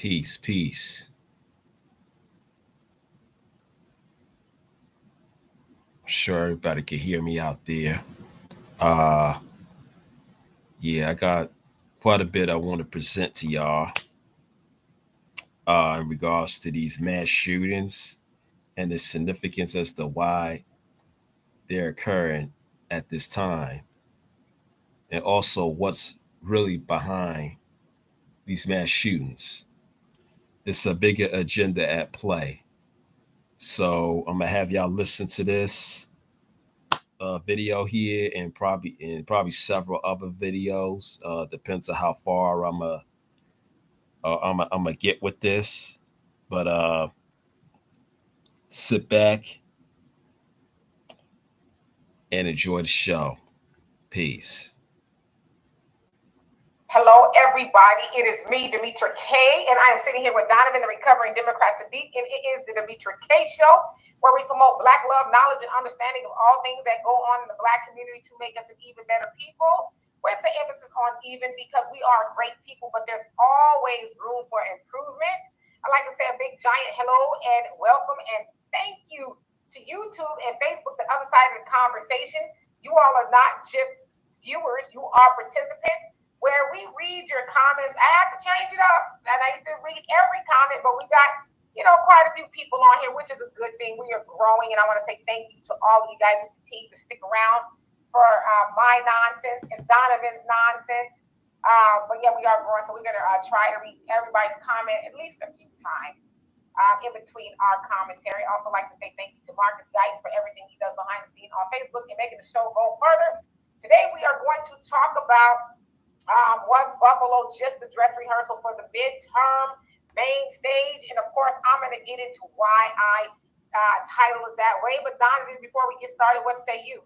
Peace, peace. Sure everybody can hear me out there. Uh yeah, I got quite a bit I want to present to y'all in regards to these mass shootings and the significance as to why they're occurring at this time, and also what's really behind these mass shootings. It's a bigger agenda at play. So I'm gonna have y'all listen to this video here and probably several other videos. Depends on how far I'm gonna get with this. But sit back and enjoy the show. Peace. Hello, everybody. It is me, Demetra K, and I am sitting here with Donovan, the recovering Democrat Sadiq, and it is the Demetra K Show, where we promote Black love, knowledge, and understanding of all things that go on in the Black community to make us an even better people, with the emphasis on even because we are great people, but there's always room for improvement. I'd like to say a big giant hello and welcome and thank you to YouTube and Facebook, the other side of the conversation. You all are not just viewers, you are participants, where we read your comments. I have to change it up. And I used to read every comment, but we got, quite a few people on here, which is a good thing. We are growing, and I want to say thank you to all of you guys who continue to stick around for my nonsense and Donovan's nonsense. But yeah, we are growing, so we're going to try to read everybody's comment at least a few times in between our commentary. Also like to say thank you to Marcus Guyton for everything he does behind the scenes on Facebook and making the show go further. Today, we are going to talk about was Buffalo just the dress rehearsal for the midterm main stage? And of course, I'm going to get into why I titled it that way. But Donovan, before we get started, what say you?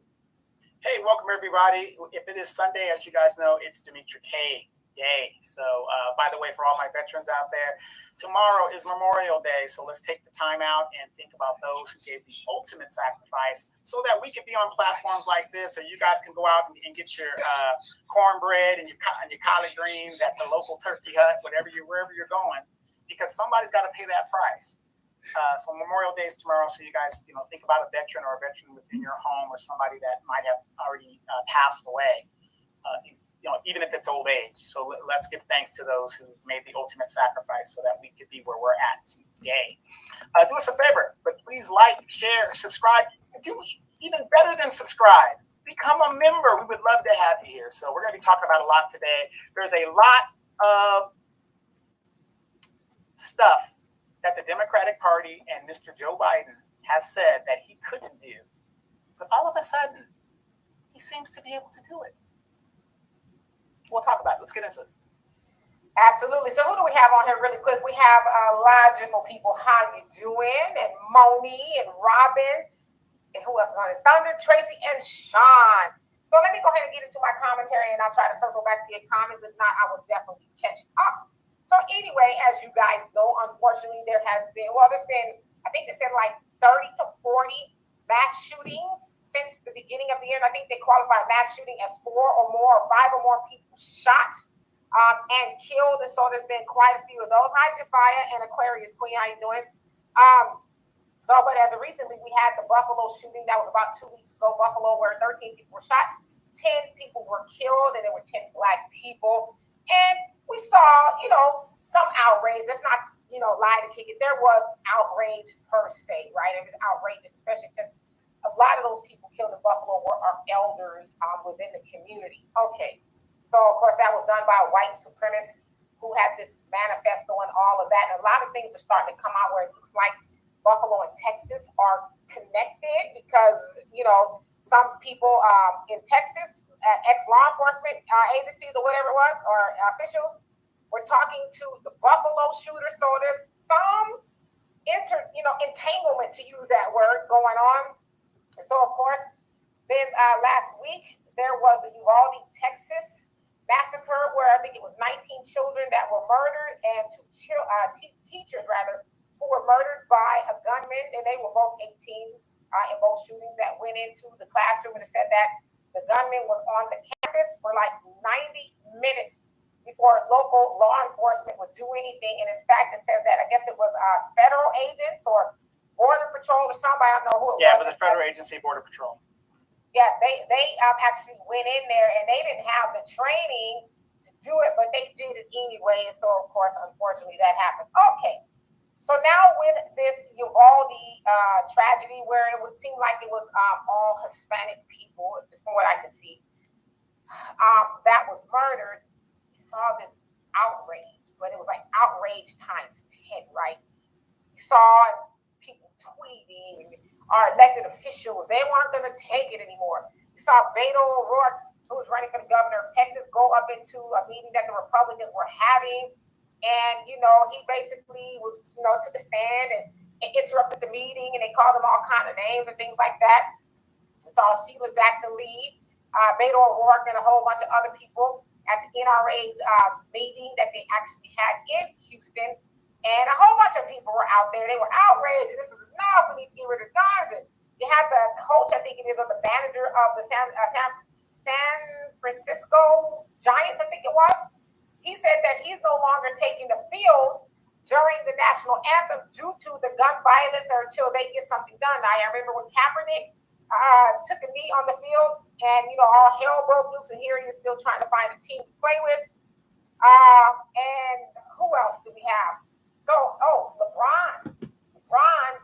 Hey, welcome everybody. If it is Sunday, as you guys know, it's Demetra K Day. So, by the way, for all my veterans out there, tomorrow is Memorial Day. So let's take the time out and think about those who gave the ultimate sacrifice so that we can be on platforms like this, or you guys can go out and get your cornbread and your collard greens at the local turkey hut, wherever you're going, because somebody's got to pay that price. So Memorial Day is tomorrow. So you guys, think about a veteran or a veteran within your home or somebody that might have already passed away, even if it's old age. So let's give thanks to those who made the ultimate sacrifice so that we could be where we're at today. Do us a favor, but please like, share, subscribe. Do even better than subscribe. Become a member. We would love to have you here. So we're going to be talking about a lot today. There's a lot of stuff that the Democratic Party and Mr. Joe Biden has said that he couldn't do. But all of a sudden, he seems to be able to do it. We'll talk about it. Let's get into it. Absolutely. So who do we have on here really quick? We have logical people. How you doing? And Moni and Robin. And who else is on it? Thunder, Tracy, and Sean. So let me go ahead and get into my commentary, and I'll try to circle back to your comments. If not, I will definitely catch up. So anyway, as you guys know, unfortunately, there's been, I think they said like 30 to 40 mass shootings since the beginning of the year. And I think they qualify mass shooting as 4 or more, or 5 or more people shot and killed. And so there's been quite a few of those. Hi, Jafia and Aquarius Queen, how you doing? But as of recently, we had the Buffalo shooting that was about 2 weeks ago. Buffalo, where 13 people were shot, 10 people were killed, and there were 10 Black people. And we saw, some outrage. Let's not, lie to kick it. There was outrage per se, right? It was outrageous, especially since a lot of those people killed in Buffalo were our elders within the community. Okay. So, of course, that was done by white supremacists who had this manifesto and all of that. And a lot of things are starting to come out where it looks like Buffalo and Texas are connected because, some people in Texas, ex-law enforcement agencies or whatever it was, or officials, were talking to the Buffalo shooter. So there's some entanglement, to use that word, going on. And so, of course, then last week, there was the Uvalde, Texas massacre where I think it was 19 children that were murdered and 2 teachers, who were murdered by a gunman, and they were both 18 in both shootings that went into the classroom. And it said that the gunman was on the campus for like 90 minutes. before local law enforcement would do anything. And in fact, it says that I guess it was federal agents or Border Patrol or somebody, I don't know who it was. Yeah, it was a federal agency, Border Patrol. Yeah, they actually went in there and they didn't have the training to do it, but they did it anyway. So of course, unfortunately, that happened. Okay. So now with this Uvalde tragedy, where it would seem like it was all Hispanic people, from what I could see, that was murdered, we saw this outrage, but it was like outrage times 10, right? We saw people tweeting, our elected officials, they weren't going to take it anymore. We saw Beto O'Rourke, who was running for the governor of Texas, go up into a meeting that the Republicans were having. And, he basically was, took a stand and interrupted the meeting, and they called him all kind of names and things like that. We saw Sheila Jackson Lee, Beto O'Rourke, and a whole bunch of other people at the NRA's meeting that they actually had in Houston. And a whole bunch of people were out there. They were outraged. This is enough. We need to get rid of guns. And they had the coach, I think it is, or the manager of the San Francisco Giants, I think it was. He said that he's no longer taking the field during the national anthem due to the gun violence or until they get something done. I remember when Kaepernick took a knee on the field and, all hell broke loose, and here he is still trying to find a team to play with. And who else do we have? So, LeBron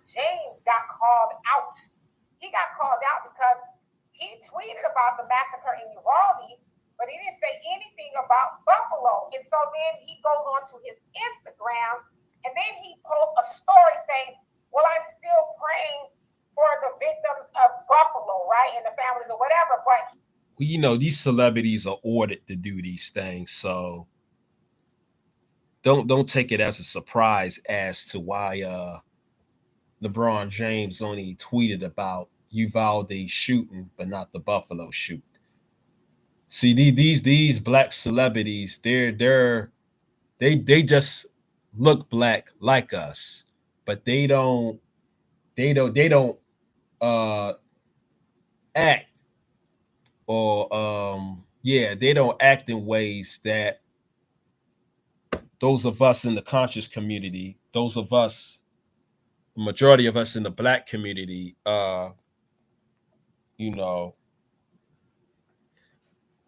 James got called out. He got called out because he tweeted about the massacre in Uvalde, but he didn't say anything about Buffalo. And so then he goes on to his Instagram, and then he posts a story saying, well, I'm still praying for the victims of Buffalo, right? And the families or whatever. But these celebrities are ordered to do these things. So don't take it as a surprise as to why LeBron James only tweeted about Uvalde shooting, but not the Buffalo shooting. See, these black celebrities, they just look black like us, but they don't act, or they don't act in ways that those of us in the conscious community, those of us, the majority of us in the black community,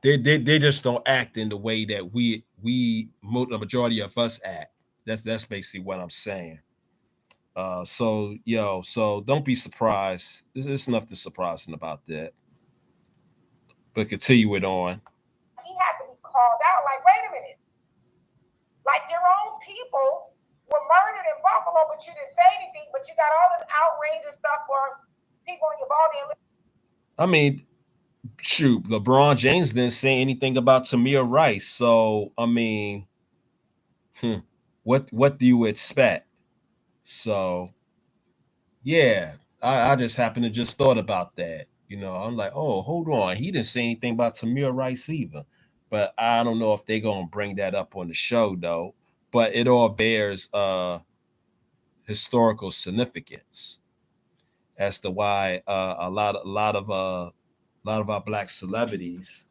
they just don't act in the way that the majority of us act. That's basically what I'm saying. So don't be surprised. There's enough to surprising about that. But continue it on. He had to be called out. Like, wait a minute. Like, your own people were murdered in Buffalo, but you didn't say anything. But you got all this outrageous stuff for people in Uvalde. I mean, shoot, LeBron James didn't say anything about Tamir Rice. So, I mean, what do you expect? So, yeah, I just happened to just thought about that. I'm like, oh, hold on. He didn't say anything about Tamir Rice either. But I don't know if they're going to bring that up on the show, though. But it all bears historical significance as to why a lot of our black celebrities,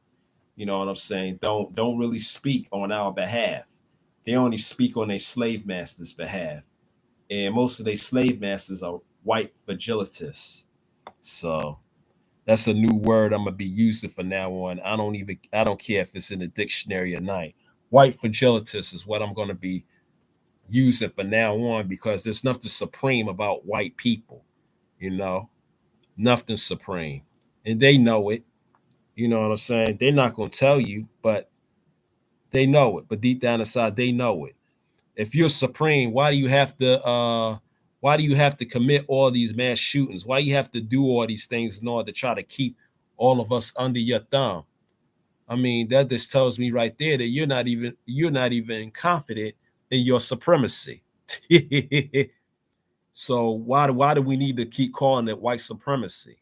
you know what I'm saying, don't really speak on our behalf. They only speak on their slave masters' behalf. And most of their slave masters are white vigilantists. So that's a new word I'm gonna be using from now on. I don't care if it's in the dictionary or not. White vigilantist is what I'm gonna be using from now on, because there's nothing supreme about white people, nothing supreme. And they know it. You know what I'm saying? They're not gonna tell you, but they know it. But deep down inside, they know it. If you're supreme, why do you have to commit all these mass shootings? Why you have to do all these things in order to try to keep all of us under your thumb? I mean, that just tells me right there that you're not even confident in your supremacy. So why do we need to keep calling it white supremacy?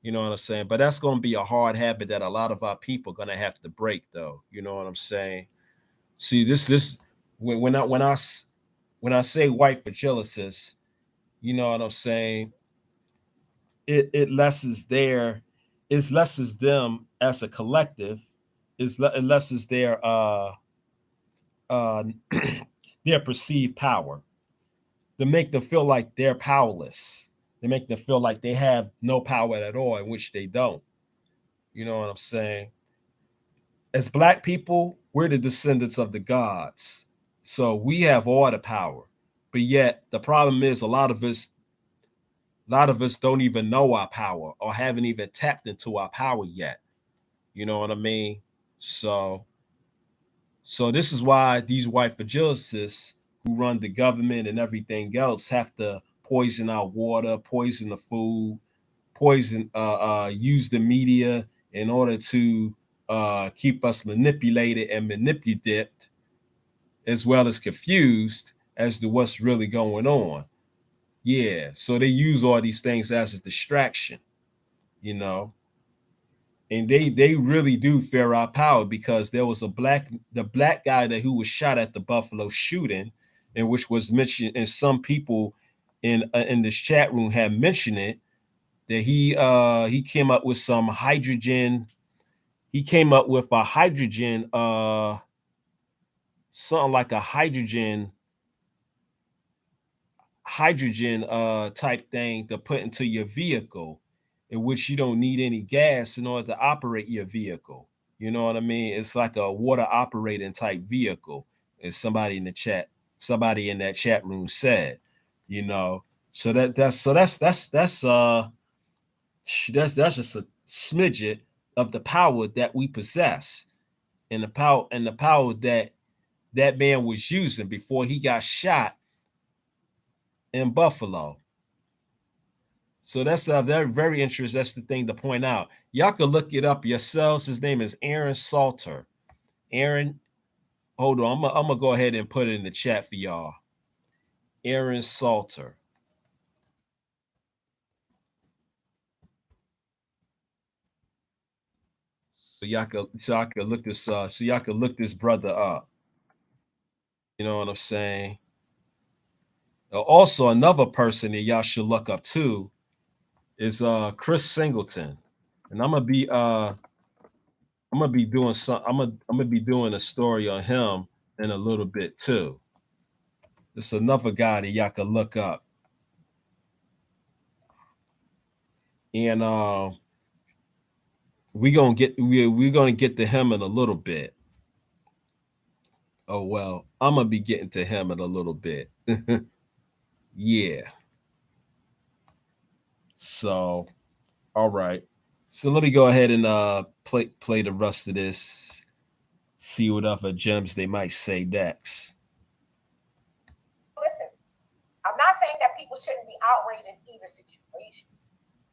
You know what I'm saying? But that's going to be a hard habit that a lot of our people are going to have to break, though. You know what I'm saying? See, this when I say white vigilantists, you know what I'm saying? It lessens them as a collective. It lessens their their perceived power, to make them feel like they're powerless. They make them feel like they have no power at all, in which they don't. You know what I'm saying? As Black people, we're the descendants of the gods. So we have all the power. But yet the problem is a lot of us don't even know our power or haven't even tapped into our power yet. You know what I mean? So this is why these white fragilists who run the government and everything else have to poison our water, poison the food, use the media in order to keep us manipulated and manipulated, as well as confused as to what's really going on. Yeah, so they use all these things as a distraction, you know. And they really do fear our power, because there was the black guy who was shot at the Buffalo shooting, and which was mentioned, and some people in this chat room had mentioned it, that he came up with some hydrogen. He came up with a hydrogen, something like a hydrogen type thing to put into your vehicle, in which you don't need any gas in order to operate your vehicle. You know what I mean? It's like a water operating type vehicle. As somebody in that chat room said, you know. So that's just a smidget of the power that we possess, and the power that man was using before he got shot in Buffalo. So that's very, very interesting. That's the thing to point out. Y'all can look it up yourselves. His name is Aaron Salter. Aaron, hold on. I'm gonna go ahead and put it in the chat for y'all. Aaron Salter. So y'all can look this so y'all can look this brother up. You know what I'm saying? Also, another person that y'all should look up too is Chris Singleton. And I'm gonna be doing I'm gonna be doing a story on him in a little bit too. It's another guy that y'all can look up. And we're gonna get to him in a little bit. Oh well, I'm gonna be getting to him in a little bit. Yeah. So, all right. So let me go ahead and play the rest of this. See what other gems they might say next. Listen, I'm not saying that people shouldn't be outraged in either situation,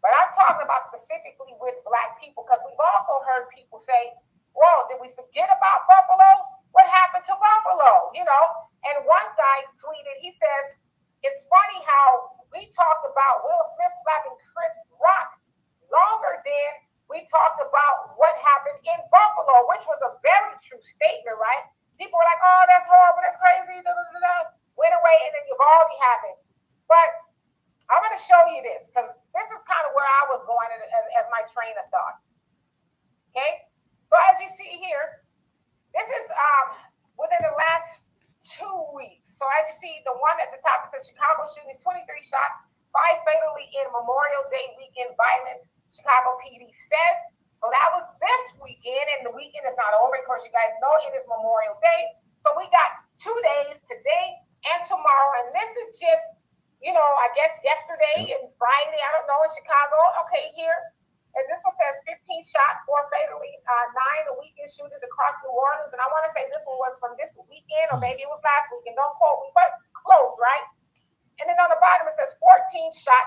but I'm talking about specifically with Black people, because we've also heard people say, "Well, did we forget about Buffalo? What happened to Buffalo?" You know, and one guy tweeted, he says, "It's funny how we talked about Will Smith slapping Chris Rock longer than we talked about what happened in Buffalo," which was a very true statement, right? People were like, "Oh, that's horrible, that's crazy," went away, and then Uvalde happened. But I'm going to show you this, because this is kind of where I was going as my train of thought. Okay, so as you see here, this is within the last 2 weeks. So as you see, the one at the top says Chicago shooting, 23 shot, 5 fatally in Memorial Day weekend violence, Chicago PD says. So that was this weekend, and the weekend is not over. Of course, you guys know it is Memorial Day. So we got 2 days, today and tomorrow. And this is just, you know, I guess yesterday and Friday, I don't know, in Chicago. Okay, here. And this one says 15 shot, 4 fatally, 9 the weekend shootings across New Orleans. And I want to say this one was from this weekend, or maybe it was last weekend. Don't quote me, but close, right? And then on the bottom, it says 14 shot,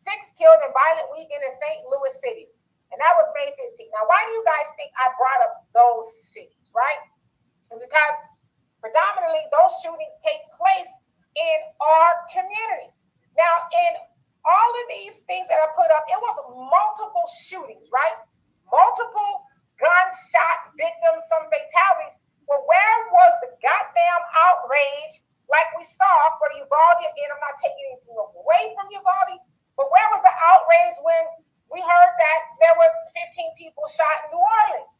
6 killed in violent weekend in St. Louis City. And that was May 15th. Now, why do you guys think I brought up those cities, right? And because predominantly those shootings take place in our communities. Now, in all of these things that I put up, it was multiple shootings, right? Multiple gunshot victims, some fatalities. Well, where was the goddamn outrage like we saw for Uvalde? Again, I'm not taking anything away from Uvalde, but where was the outrage when we heard that there was 15 people shot in New Orleans?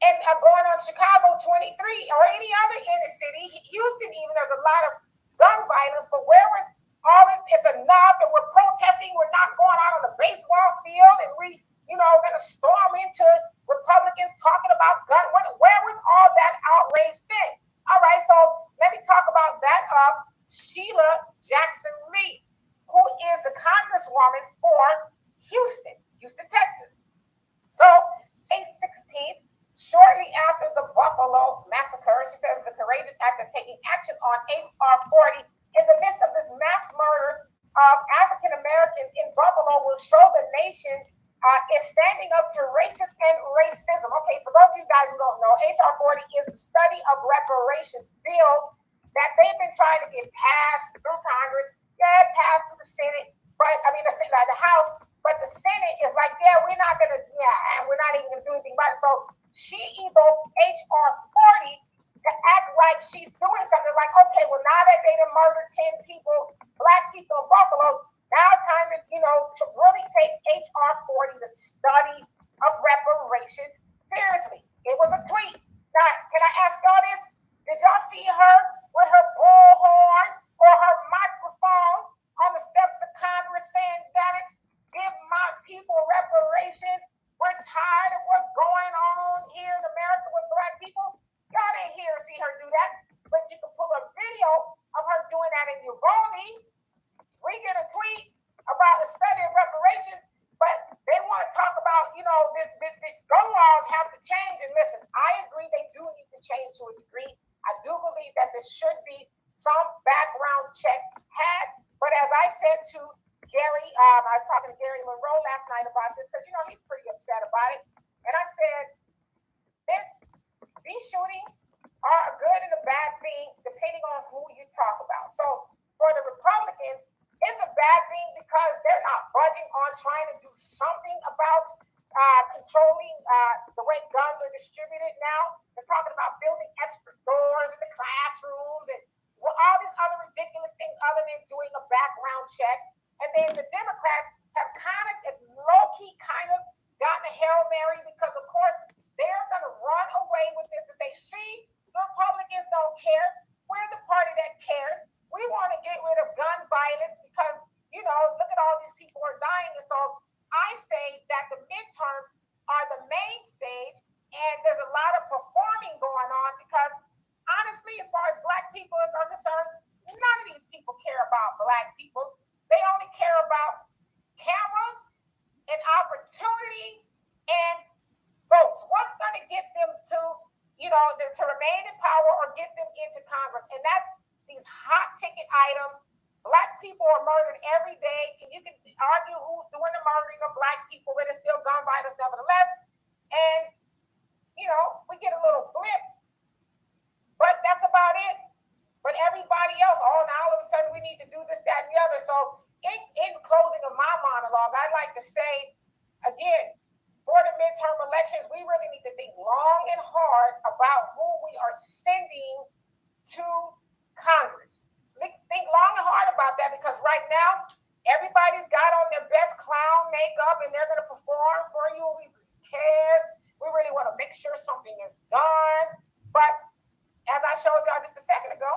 And going on Chicago 23 or any other inner city, Houston even, there's a lot of gun violence, but where is all this? It's enough and we're protesting, we're not going out on the baseball field and we, going to storm into Republicans talking about gun. Where was all that outrage then? All right, so let me talk about that. Sheila Jackson Lee, who is the congresswoman for Houston, Texas. So, May 16th, shortly after the Buffalo massacre, she says the courageous act of taking action on H.R. 40 in the midst of this mass murder of African Americans in Buffalo will show the nation is standing up to racism and racism. Okay, for those of you guys who don't know, H.R. 40 is the study of reparations bill that they've been trying to get passed through Congress. Yeah, passed through the Senate, but the House. But the Senate is like, we're not even gonna do anything about it. So she evoked H.R. 40 to act like she's doing something. Like, okay, well, now that they done murdered 10 people, black people in Buffalo, now it's time to, to really take H.R. 40, the study of reparations, seriously. It was a tweet. Now, can I ask y'all this? Did y'all see her with her bullhorn or her microphone on the steps of Congress saying that give my people reparations? We're tired of what's going on here in America with black people. Y'all didn't hear or see her do that, but you can pull a video of her doing that in Uvalde. We get a tweet about the study of reparations, but they want to talk about, these gun laws have to change. And listen, I agree they do need to change to a degree. I do believe that there should be some background checks had. But as I said to Gary, I was talking to Gary Monroe last night about this because, he's pretty upset about it. And I said, these shootings are a good and a bad thing depending on who you talk about. So for the Republicans, it's a bad thing because they're not budging on trying to do something about controlling the way guns are distributed now. They're talking about building extra doors in the classrooms and all these other ridiculous things other than doing a background check. And then the Democrats have kind of low-key kind of gotten a Hail Mary because, of course, they're going to run away with this and say, see, the Republicans don't care. We're the party that cares. We want to get rid of gun violence because, look at all these people are dying. And so I say that the midterms are the main stage and there's a lot of performing going on because, honestly, as far as black people are concerned, none of these people care about black people. They only care about cameras and opportunity and votes. What's going to get them to, to remain in power or get them into Congress? And that's these hot ticket items. Black people are murdered every day. And you can argue who's doing the murdering of black people, but it's still gun violence nevertheless. And, we get a little blip. But that's about it. But everybody else, now all of a sudden we need to do this, that, and the other. So in closing of my monologue, I'd like to say, again, for the midterm elections, we really need to think long and hard about who we are sending to Congress. Think long and hard about that because right now, everybody's got on their best clown makeup and they're going to perform for you. We care. We really want to make sure something is done. But as I showed y'all just a second ago,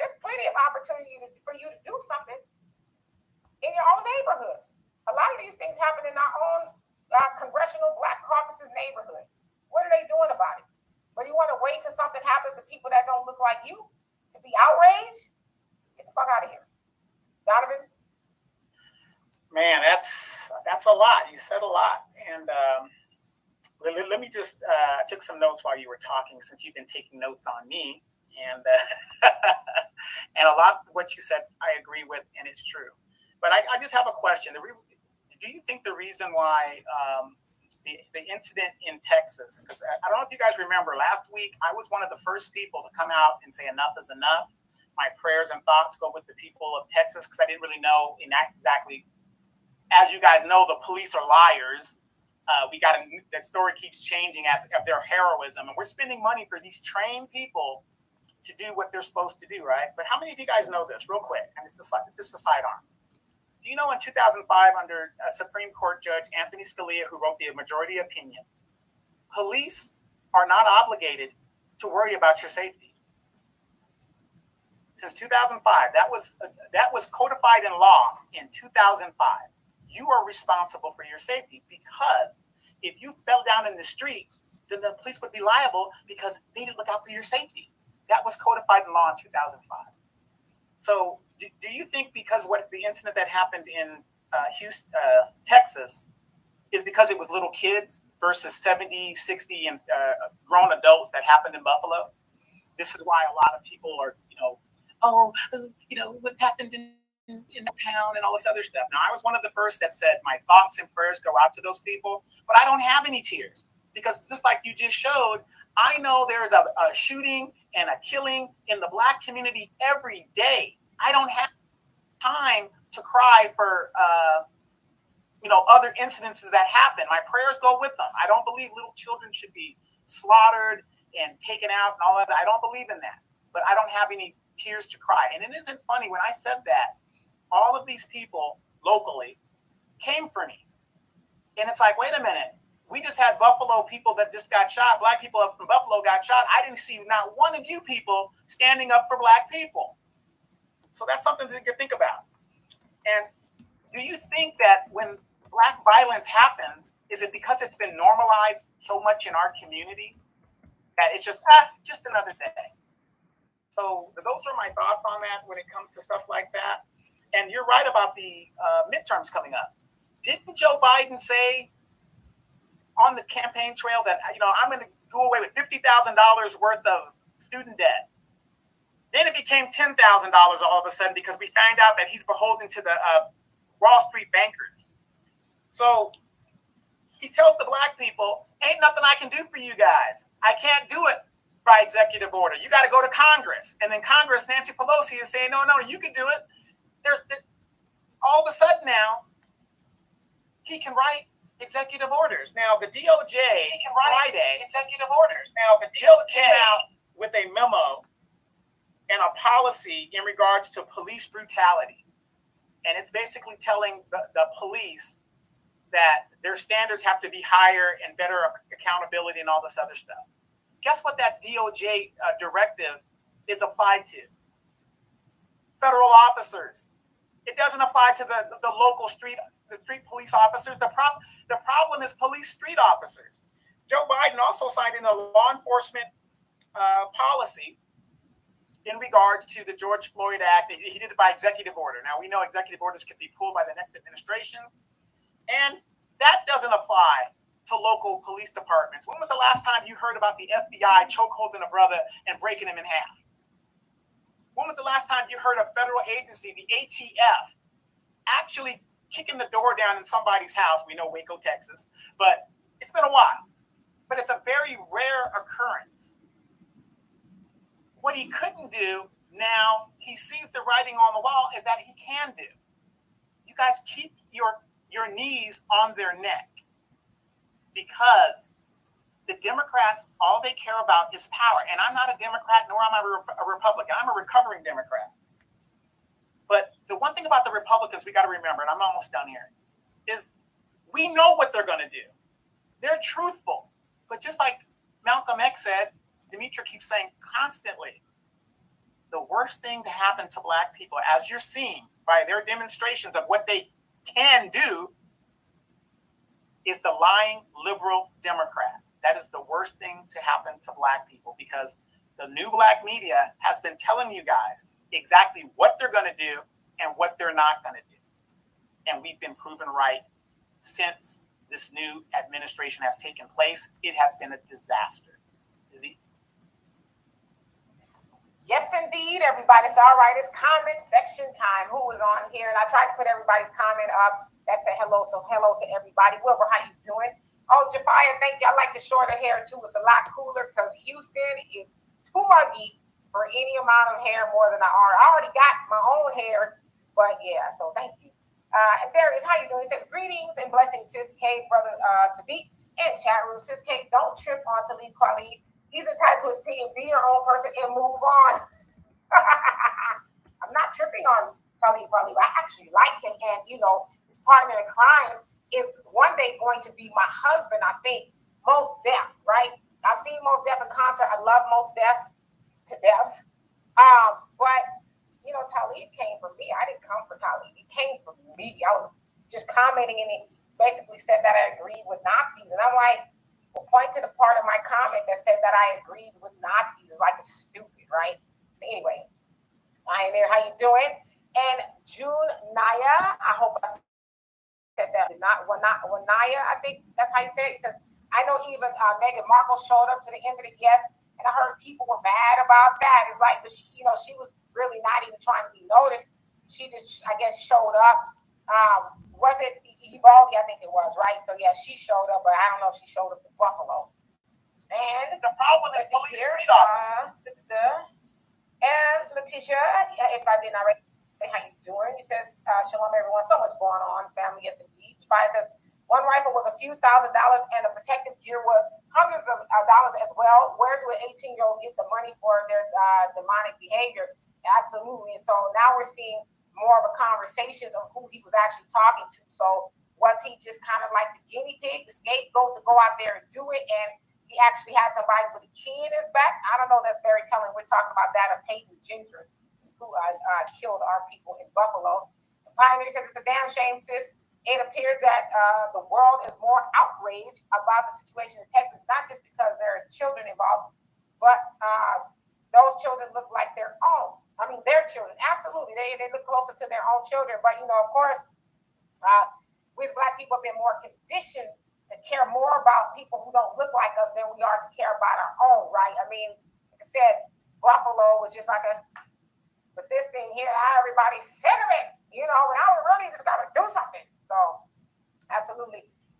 there's plenty of opportunity for you to do something in your own neighborhoods. A lot of these things happen in our own Congressional Black Caucus's neighborhood. What are they doing about it? But you want to wait till something happens to people that don't look like you to be outraged? Get the fuck out of here. Donovan? Man, that's a lot. You said a lot. And let me just took some notes while you were talking since you've been taking notes on me. And and a lot of what you said I agree with, and it's true. But I just have a question. Do you think the reason why the incident in Texas, because I don't know if you guys remember, last week I was one of the first people to come out and say enough is enough. My prayers and thoughts go with the people of Texas because I didn't really know exactly. As you guys know, the police are liars. That story keeps changing as of their heroism, and we're spending money for these trained people to do what they're supposed to do, right? But how many of you guys know this, real quick? And it's just a sidearm. Do you know in 2005, under Supreme Court Judge Anthony Scalia, who wrote the majority opinion, police are not obligated to worry about your safety. Since 2005, that was codified in law in 2005. You are responsible for your safety, because if you fell down in the street, then the police would be liable because they didn't look out for your safety. That was codified in law in 2005. So do you think because what the incident that happened in Houston, Texas, is because it was little kids versus 70, 60 and grown adults that happened in Buffalo? This is why a lot of people are, what happened in the town and all this other stuff. Now, I was one of the first that said my thoughts and prayers go out to those people, but I don't have any tears, because just like you just showed, I know there's a shooting and a killing in the Black community every day. I don't have time to cry for, other incidences that happen. My prayers go with them. I don't believe little children should be slaughtered and taken out and all that. I don't believe in that, but I don't have any tears to cry. And it isn't funny, when I said that, all of these people locally came for me. And it's like, wait a minute, we just had Buffalo people that just got shot. Black people up from Buffalo got shot. I didn't see not one of you people standing up for Black people. So that's something to think about. And do you think that when Black violence happens, is it because it's been normalized so much in our community that it's just another day? So those are my thoughts on that when it comes to stuff like that. And you're right about the midterms coming up. Didn't Joe Biden say on the campaign trail that, I'm going to do away with $50,000 worth of student debt? Then it became $10,000 all of a sudden, because we found out that he's beholden to the Wall Street bankers. So he tells the Black people, ain't nothing I can do for you guys. I can't do it by executive order. You got to go to Congress. And then Congress, Nancy Pelosi is saying, no, you can do it. All of a sudden now, he can write executive orders. Now, the DOJ, Friday, executive orders. Now, the DOJ came out with a memo and a policy in regards to police brutality. And it's basically telling the police that their standards have to be higher and better accountability and all this other stuff. Guess what that DOJ directive is applied to? Federal officers. It doesn't apply to the local street police officers. The problem is police street officers. Joe Biden also signed in a law enforcement policy in regards to the George Floyd Act. He did it by executive order. Now, we know executive orders can be pulled by the next administration, and that doesn't apply to local police departments. When was the last time you heard about the FBI chokeholding a brother and breaking him in half? When was the last time you heard a federal agency, the ATF, actually kicking the door down in somebody's house? We know Waco, Texas, but it's been a while. But it's a very rare occurrence. What he couldn't do, now he sees the writing on the wall, is that he can do. You guys keep your knees on their neck, because the Democrats, all they care about is power. And I'm not a Democrat, nor am I a Republican. I'm a recovering Democrat. But the one thing about the Republicans we got to remember, and I'm almost done here, is we know what they're going to do. They're truthful. But just like Malcolm X said, Demetra keeps saying constantly, the worst thing to happen to Black people, as you're seeing by their demonstrations of what they can do, is the lying liberal Democrat. That is the worst thing to happen to Black people, because the new Black media has been telling you guys exactly what they're going to do and what they're not going to do. And we've been proven right since this new administration has taken place. It has been a disaster. Yes, indeed, everybody. So, all right, it's comment section time. Who is on here? And I tried to put everybody's comment up. That said hello. So, hello to everybody. Wilbur, how you doing? Oh, Jafia, thank you. I like the shorter hair, too. It's a lot cooler because Houston is too muggy for any amount of hair more than I already got my own hair. But, yeah, so thank you. And Darius, how you doing? He says, greetings and blessings, Sis K, brother Sadiq, and chat room. Sis K, don't trip on Talib Kweli. He's entitled to opinion, be your own person, and move on. I'm not tripping on Talib Kweli. I actually like him, and his partner in crime is one day going to be my husband. I think most deaf, right? I've seen Mos Def in concert. I love Mos Def to death. But you know, Talib came for me. I didn't come for Talib. He came for me. I was just commenting, and he basically said that I agreed with Nazis, and I'm like, well, point to the part of my comment that said that I agreed with Nazis. It's like it's stupid, right? So anyway, I am there. How you doing? And June Naya, I hope I said that. Not Naya, I think that's how you say it. He says, I know even Meghan Markle showed up to the incident, yes, and I heard people were mad about that. It's like, you know, she was really not even trying to be noticed. She just, I guess, showed up. Was it Uvalde? I think it was, right? So yeah, she showed up, but I don't know if she showed up to Buffalo. And the problem is police here, street officers. And Letitia, if I didn't already, how you doing? He says, shalom everyone, so much going on, family, yes indeed. Spy says, one rifle was a few $1,000s and the protective gear was hundreds of dollars as well. Where do an 18-year-old get the money for their demonic behavior? Absolutely. And so now we're seeing more of a conversation of who he was actually talking to. So was he just kind of like the guinea pig, the scapegoat to go out there and do it? And he actually had somebody with a key in his back. I don't know. That's very telling. We're talking about that of Peyton Ginger, who killed our people in Buffalo. The Pioneer says, it's a damn shame, sis. It appears that the world is more outraged about the situation in Texas, not just because there are children involved, but those children look like their own. I mean, their children. Absolutely. They look closer to their own children. But, you know, of course, we Black people have been more conditioned to care more about people who don't look like us than we are to care about our own, right? I mean, like I said, Buffalo was just like but this thing here, everybody's sick of it. You know, and I would really just got to do something. So, absolutely.